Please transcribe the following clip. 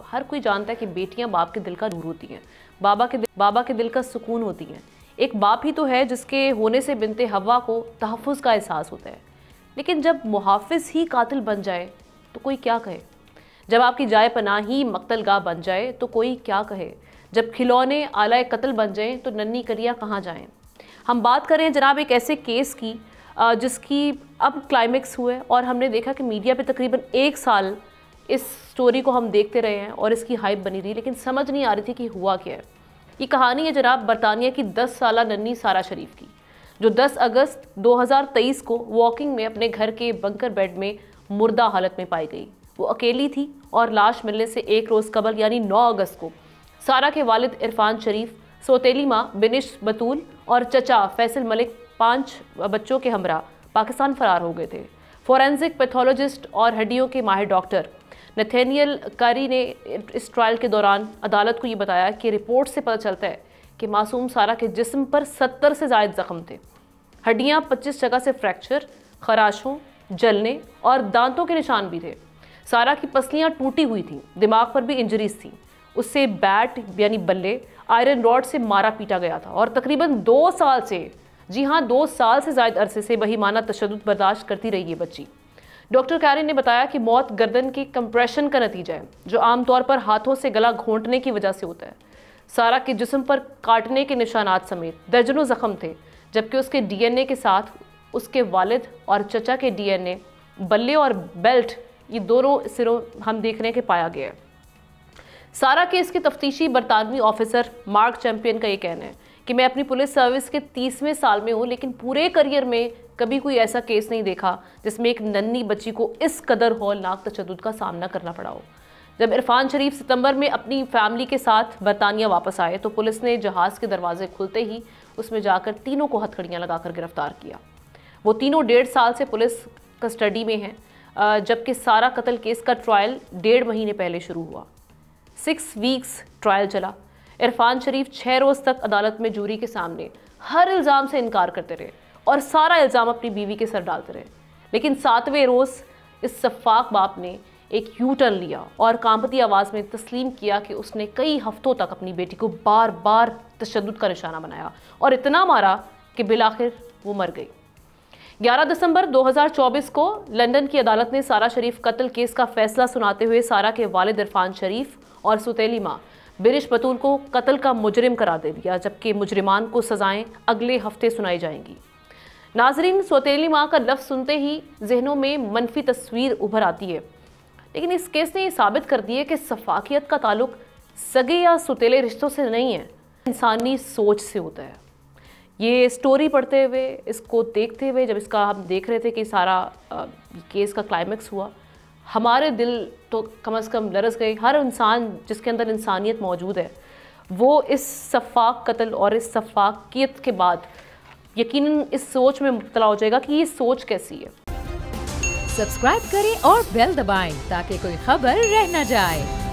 हर कोई जानता है कि बेटियां बाप के दिल का नूर होती हैं, बाबा के दिल का सुकून होती हैं। एक बाप ही तो है जिसके होने से बिनते हवा को तहफ़्फ़ुज़ का एहसास होता है। लेकिन जब मुहाफ़िज़ ही कातिल बन जाए तो कोई क्या कहे, जब आपकी जाए पनाह ही मक्तलगाह बन जाए तो कोई क्या कहे, जब खिलौने आलाए कत्ल बन जाएं तो नन्ही कलियां कहाँ जाएं। हम बात करें जनाब एक ऐसे केस की जिसकी अब क्लाइमेक्स हुए और हमने देखा कि मीडिया पे तकरीबन 1 साल इस स्टोरी को हम देखते रहे हैं और इसकी हाइप बनी रही, लेकिन समझ नहीं आ रही थी कि हुआ क्या है। ये कहानी है जनाब बरतानिया की 10 साला नन्ही सारा शरीफ की, जो 10 अगस्त 2023 को वॉकिंग में अपने घर के बंकर बेड में मुर्दा हालत में पाई गई। वो अकेली थी और लाश मिलने से 1 रोज़ कबल यानी 9 अगस्त को सारा के वालिद इरफान शरीफ, सौतेली माँ बिनिश बतूल और चचा फैसल मलिक 5 बच्चों के हमरा पाकिस्तान फरार हो गए थे। फोरेंसिक पैथोलॉजिस्ट और हड्डियों के माहिर डॉक्टर नथेनियल कारी ने इस ट्रायल के दौरान अदालत को ये बताया कि रिपोर्ट से पता चलता है कि मासूम सारा के जिस्म पर 70 से ज़ायद ज़ख्म थे। हड्डियाँ 25 जगह से फ्रैक्चर, खराशों, जलने और दांतों के निशान भी थे। सारा की पसलियाँ टूटी हुई थीं, दिमाग पर भी इंजरीज थी। उससे बैट यानी बल्ले आयरन रॉड से मारा पीटा गया था और तकरीबन 2 साल से, जी हाँ 2 साल से ज़ायद अरसे से बहीमाना तशद्दुद बर्दाश्त करती रही ये बच्ची। डॉक्टर कैरिन ने बताया कि मौत गर्दन के कंप्रेशन का नतीजा है, जो आमतौर पर हाथों से गला घोंटने की वजह से होता है। सारा के जिस्म पर काटने के निशानात समेत दर्जनों जख्म थे, जबकि उसके डीएनए के साथ उसके वालिद और चचा के डीएनए, बल्ले और बेल्ट, ये दोनों सिरों हम देख रहे हैं कि पाया गया है। सारा केस के तफ्तीशी बरतानवी ऑफिसर मार्क चैंपियन का ये कहना है कि मैं अपनी पुलिस सर्विस के 30वें साल में हूँ, लेकिन पूरे करियर में कभी कोई ऐसा केस नहीं देखा जिसमें एक नन्ही बच्ची को इस कदर हौलनाक तशद्दुद का सामना करना पड़ा हो। जब इरफान शरीफ सितंबर में अपनी फैमिली के साथ बरतानिया वापस आए तो पुलिस ने जहाज़ के दरवाजे खुलते ही उसमें जाकर तीनों को हथकड़ियाँ लगाकर गिरफ्तार किया। वो तीनों 1.5 साल से पुलिस कस्टडी में हैं, जबकि सारा कत्ल केस का ट्रायल 1.5 महीने पहले शुरू हुआ। 6 वीक्स ट्रायल चला। इरफान शरीफ 6 रोज़ तक अदालत में जूरी के सामने हर इल्ज़ाम से इनकार करते रहे और सारा इल्ज़ाम अपनी बीवी के सर डालते रहे। लेकिन 7वें रोज़ इस सफ़ाक बाप ने एक यू टर्न लिया और कांपती आवाज़ में तस्लीम किया कि उसने कई हफ्तों तक अपनी बेटी को बार बार तशद्दुद का निशाना बनाया और इतना मारा कि बिलाखिर वो मर गई। 11 दिसंबर 2024 को लंदन की अदालत ने सारा शरीफ कत्ल केस का फैसला सुनाते हुए सारा के वालिद इरफान शरीफ और सौतेली माँ बिनिश बतूल को कत्ल का मुजरिम करार दे दिया, जबकि मुजरिमान को सजाएं अगले हफ्ते सुनाई जाएंगी। नाजरीन, सौतेली माँ का लफ्ज़ सुनते ही जहनों में मनफी तस्वीर उभर आती है, लेकिन इस केस ने यह साबित कर दिया कि सफाकियत का ताल्लुक सगे या सौतेले रिश्तों से नहीं है, इंसानी सोच से होता है। ये स्टोरी पढ़ते हुए, इसको देखते हुए, जब इसका हम देख रहे थे कि सारा केस का क्लाइमेक्स हुआ, हमारे दिल तो कम से कम लरज़ गए। हर इंसान जिसके अंदर इंसानियत मौजूद है वो इस सफ़ाक कत्ल और इस सफ़ाकियत के बाद यकीनन इस सोच में मुब्तला हो जाएगा कि ये सोच कैसी है। सब्सक्राइब करें और बेल दबाएं ताकि कोई खबर रह न जाए।